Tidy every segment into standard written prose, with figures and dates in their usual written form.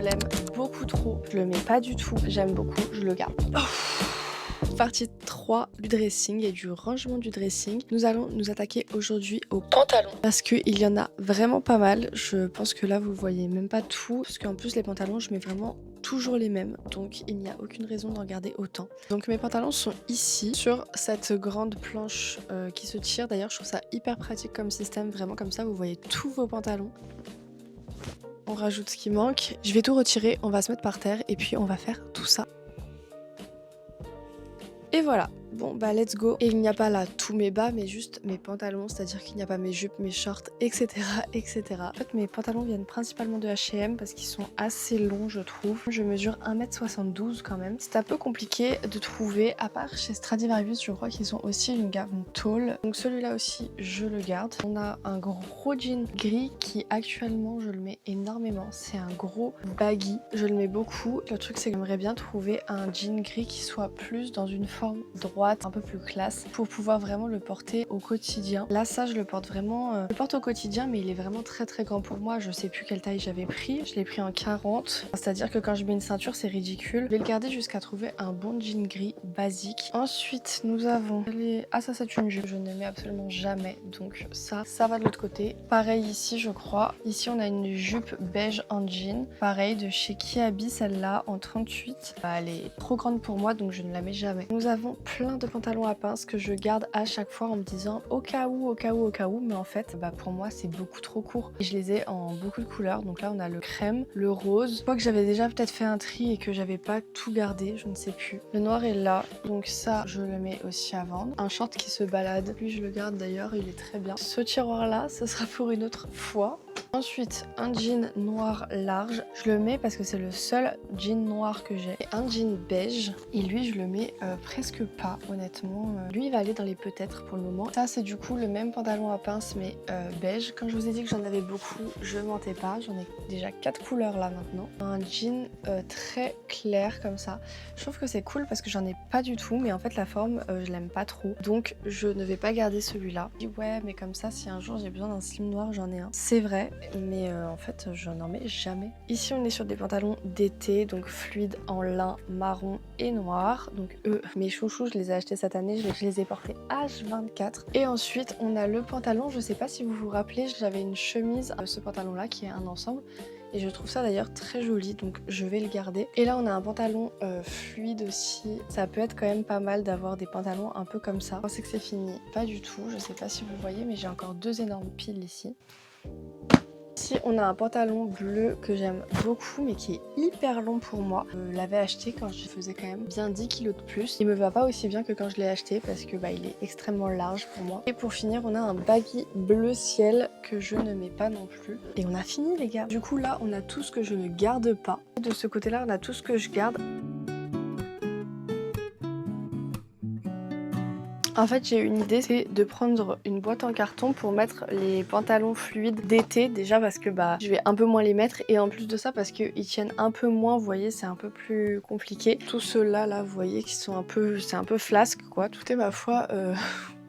l'aime beaucoup trop. Je le mets pas du tout, j'aime beaucoup, je le garde. Partie 3 du dressing et du rangement du dressing. Nous allons nous attaquer aujourd'hui aux pantalons parce qu'il y en a vraiment pas mal. Je pense que là vous voyez même pas tout parce qu'en plus les pantalons je mets vraiment toujours les mêmes, donc il n'y a aucune raison d'en garder autant. Donc mes pantalons sont ici sur cette grande planche qui se tire. D'ailleurs je trouve ça hyper pratique comme système, vraiment comme ça vous voyez tous vos pantalons. On rajoute ce qui manque, je vais tout retirer, on va se mettre par terre et puis on va faire tout ça. Et voilà, bon bah let's go. Et il n'y a pas là tous mes bas mais juste mes pantalons, c'est-à-dire qu'il n'y a pas mes jupes, mes shorts, etc. etc. En fait mes pantalons viennent principalement de H&M parce qu'ils sont assez longs je trouve. Je mesure 1m72 quand même. C'est un peu compliqué de trouver, à part chez Stradivarius je crois qu'ils ont aussi une gamme tall. Donc celui-là aussi je le garde. On a un gros jean gris qui actuellement je le mets énormément. C'est un gros baggy, je le mets beaucoup. Le truc c'est que j'aimerais bien trouver un jean gris qui soit plus dans une forme droite, un peu plus classe, pour pouvoir vraiment le porter au quotidien. Là ça je le porte vraiment, je le porte au quotidien mais il est vraiment très grand pour moi. Je sais plus quelle taille j'avais pris, je l'ai pris en 40, c'est à dire que quand je mets une ceinture c'est ridicule. Je vais le garder jusqu'à trouver un bon jean gris basique. Ensuite nous avons ça c'est une jupe, je ne mets absolument jamais, donc ça va de l'autre côté. Pareil ici je crois, ici on a une jupe beige en jean, pareil de chez Kiabi, celle-là en 38. Elle est trop grande pour moi donc je ne la mets jamais. Nous avons plein de pantalons à pince que je garde à chaque fois en me disant au cas où, mais en fait pour moi c'est beaucoup trop court. Et je les ai en beaucoup de couleurs, donc là on a le crème, le rose. Je crois que j'avais déjà peut-être fait un tri et que j'avais pas tout gardé, je ne sais plus. Le noir est là, donc ça je le mets aussi à vendre. Un short qui se balade, lui je le garde d'ailleurs, il est très bien. Ce tiroir là, ce sera pour une autre fois. Ensuite, un jean noir large, je le mets parce que c'est le seul jean noir que j'ai. Et un jean beige, et lui je le mets presque pas honnêtement. Lui il va aller dans les peut-être pour le moment. Ça c'est du coup le même pantalon à pince mais beige. Quand je vous ai dit que j'en avais beaucoup, je mentais pas, j'en ai déjà 4 couleurs là maintenant. Un jean très clair comme ça. Je trouve que c'est cool parce que j'en ai pas du tout, mais en fait la forme je l'aime pas trop. Donc je ne vais pas garder celui-là. Je dis ouais mais comme ça si un jour j'ai besoin d'un slim noir j'en ai un. C'est vrai. Mais en fait je n'en mets jamais. Ici on est sur des pantalons d'été, donc fluides en lin, marron et noir. Donc eux, mes chouchous, je les ai achetés cette année, je les ai portés H24. Et ensuite on a le pantalon, je sais pas si vous vous rappelez, j'avais une chemise de ce pantalon là qui est un ensemble. Et je trouve ça d'ailleurs très joli, donc je vais le garder. Et là on a un pantalon fluide aussi. Ça peut être quand même pas mal d'avoir des pantalons un peu comme ça. Je pensais que c'est fini, pas du tout, je sais pas si vous voyez mais j'ai encore 2 énormes piles ici. Ici on a un pantalon bleu que j'aime beaucoup mais qui est hyper long pour moi. Je l'avais acheté quand je faisais quand même bien 10 kilos de plus. Il me va pas aussi bien que quand je l'ai acheté parce que il est extrêmement large pour moi. Et pour finir on a un baggy bleu ciel que je ne mets pas non plus. Et on a fini les gars. Du coup là on a tout ce que je ne garde pas. De ce côté là on a tout ce que je garde. En fait j'ai une idée, c'est de prendre une boîte en carton pour mettre les pantalons fluides d'été, déjà parce que je vais un peu moins les mettre et en plus de ça parce qu'ils tiennent un peu moins, vous voyez c'est un peu plus compliqué. Tous ceux-là là vous voyez qui sont c'est un peu flasque quoi. Tout est ma foi,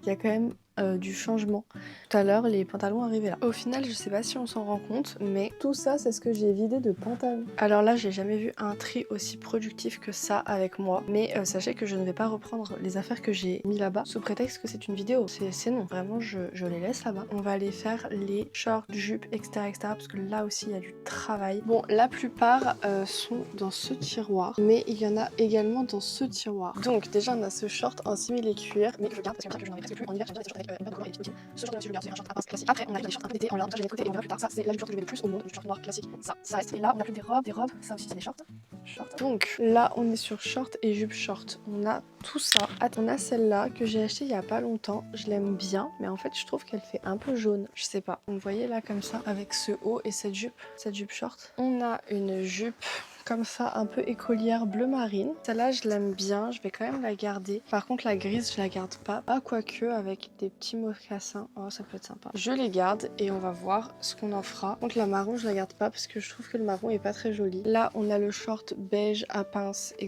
il y a quand même du changement. Tout à l'heure les pantalons arrivaient là. Au final je sais pas si on s'en rend compte mais tout ça c'est ce que j'ai vidé de pantalons. Alors là j'ai jamais vu un tri aussi productif que ça avec moi, mais sachez que je ne vais pas reprendre les affaires que j'ai mis là-bas sous prétexte que c'est une vidéo. C'est non, vraiment je les laisse là-bas. On va aller faire les shorts, jupes, etc. parce que là aussi il y a du travail. Bon la plupart sont dans ce tiroir, mais il y en a également dans ce tiroir. Donc déjà on a ce short en simili cuir, mais je garde parce que je n'en ai presque plus. En hiver j'aime bien des shorts avec pas de collant et des petits. Ce short là je le garde, c'est un short à pince classique. Après on a des shorts un peu d'été en lin, ça je les mets de côté et on verra plus tard. Ça c'est la short que je mets le plus au monde, du short noir classique. Ça reste. Et là on a plus des robes, ça aussi c'est des shorts. Donc là on est sur short et jupe short. On a tout ça. On a celle-là que j'ai achetée il y a pas longtemps. Je l'aime bien, mais en fait je trouve qu'elle fait un peu jaune. Je sais pas. Vous voyez là comme ça avec ce haut et cette jupe short. On a une jupe comme ça un peu écolière bleu marine. Celle-là je l'aime bien, je vais quand même la garder. Par contre la grise je la garde pas. Ah quoique avec des petits mocassins, oh ça peut être sympa. Je les garde et on va voir ce qu'on en fera. Donc la marron je la garde pas parce que je trouve que le marron est pas très joli. Là on a le short beige à pince et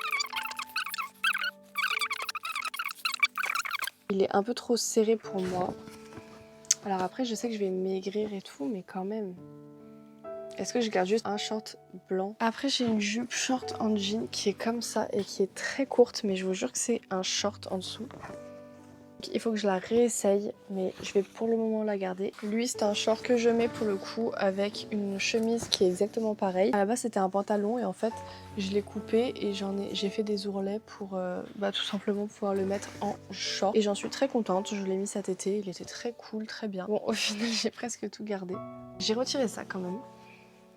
il est un peu trop serré pour moi. Alors après je sais que je vais maigrir et tout mais quand même. Est-ce que je garde juste un short blanc? Après j'ai une jupe short en jean qui est comme ça et qui est très courte, mais je vous jure que c'est un short en dessous. Il faut que je la réessaye, mais je vais pour le moment la garder. Lui, c'est un short que je mets pour le coup avec une chemise qui est exactement pareille. À la base, c'était un pantalon et en fait, je l'ai coupé et j'ai fait des ourlets pour tout simplement pouvoir le mettre en short. Et j'en suis très contente. Je l'ai mis cet été. Il était très cool, très bien. Bon, au final, j'ai presque tout gardé. J'ai retiré ça quand même.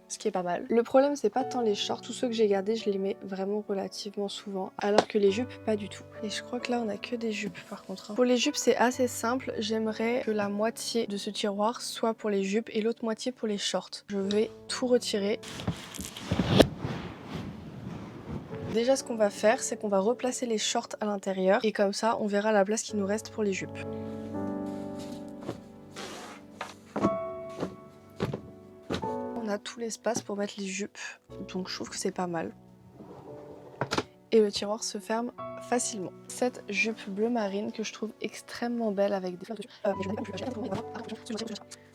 Ce qui est pas mal. Le problème c'est pas tant les shorts, tous ceux que j'ai gardés je les mets vraiment relativement souvent, alors que les jupes pas du tout. Et je crois que là on a que des jupes par contre. Pour les jupes c'est assez simple, j'aimerais que la moitié de ce tiroir soit pour les jupes et l'autre moitié pour les shorts. Je vais tout retirer. Déjà ce qu'on va faire c'est qu'on va replacer les shorts à l'intérieur et comme ça on verra la place qui nous reste pour les jupes. On a tout l'espace pour mettre les jupes, donc je trouve que c'est pas mal. Et le tiroir se ferme facilement. Cette jupe bleu marine que je trouve extrêmement belle avec des fleurs dessus.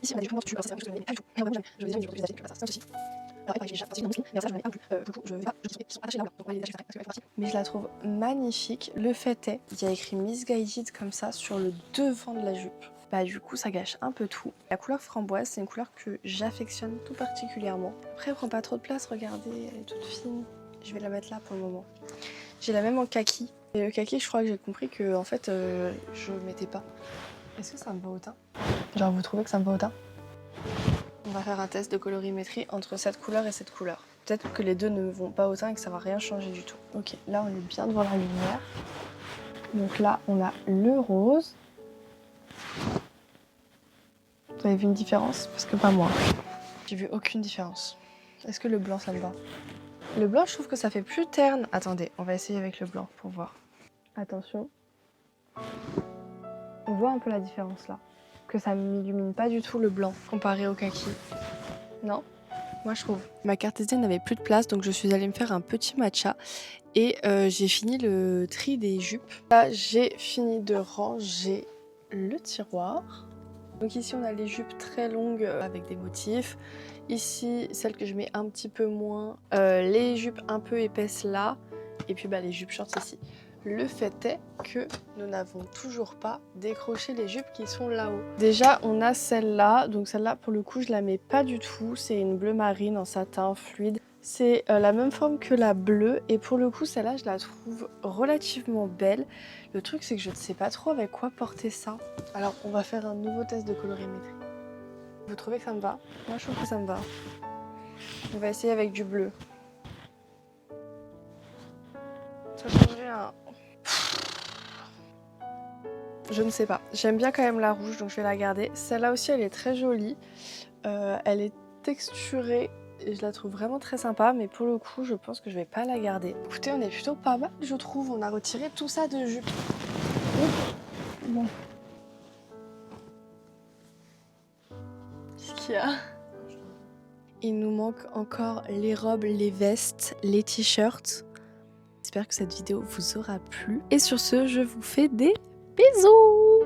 Ici on a des jupes mais je la trouve magnifique. Le fait est, il y a écrit Missguided comme ça sur le devant de la jupe. Bah du coup ça gâche un peu tout. La couleur framboise c'est une couleur que j'affectionne tout particulièrement. Après elle prend pas trop de place, regardez, elle est toute fine. Je vais la mettre là pour le moment. J'ai la même en kaki. Et le kaki je crois que j'ai compris que en fait je mettais pas. Est-ce que ça me va au teint? Genre vous trouvez que ça me va au teint? On va faire un test de colorimétrie entre cette couleur et cette couleur. Peut-être que les deux ne vont pas au teint et que ça va rien changer du tout. Ok, là on est bien devant la lumière. Donc là on a le rose. Vous avez vu une différence? Parce que pas moi. J'ai vu aucune différence. Est-ce que le blanc ça me va? Le blanc je trouve que ça fait plus terne. Attendez, on va essayer avec le blanc pour voir. Attention. On voit un peu la différence là. Que ça ne m'illumine pas du tout le blanc comparé au kaki. Non? Moi je trouve. Ma cartésienne n'avait plus de place donc je suis allée me faire un petit matcha et j'ai fini le tri des jupes. Là j'ai fini de ranger le tiroir. Donc ici on a les jupes très longues avec des motifs. Ici celles que je mets un petit peu moins. Les jupes un peu épaisses là. Et puis les jupes shorts ici. Le fait est que nous n'avons toujours pas décroché les jupes qui sont là-haut. Déjà on a celle-là. Donc celle-là pour le coup je la mets pas du tout. C'est une bleu marine en satin fluide. C'est la même forme que la bleue et pour le coup celle-là je la trouve relativement belle. Le truc c'est que je ne sais pas trop avec quoi porter ça. Alors on va faire un nouveau test de colorimétrie. Vous trouvez que ça me va? Moi je trouve que ça me va. On va essayer avec du bleu. Ça changerait un... Je ne sais pas. J'aime bien quand même la rouge donc je vais la garder. Celle-là aussi elle est très jolie. Elle est texturée. Et je la trouve vraiment très sympa, mais pour le coup, je pense que je vais pas la garder. Écoutez, on est plutôt pas mal, je trouve. On a retiré tout ça de jupe. Bon. Qu'est-ce qu'il y a? Il nous manque encore les robes, les vestes, les t-shirts. J'espère que cette vidéo vous aura plu. Et sur ce, je vous fais des bisous!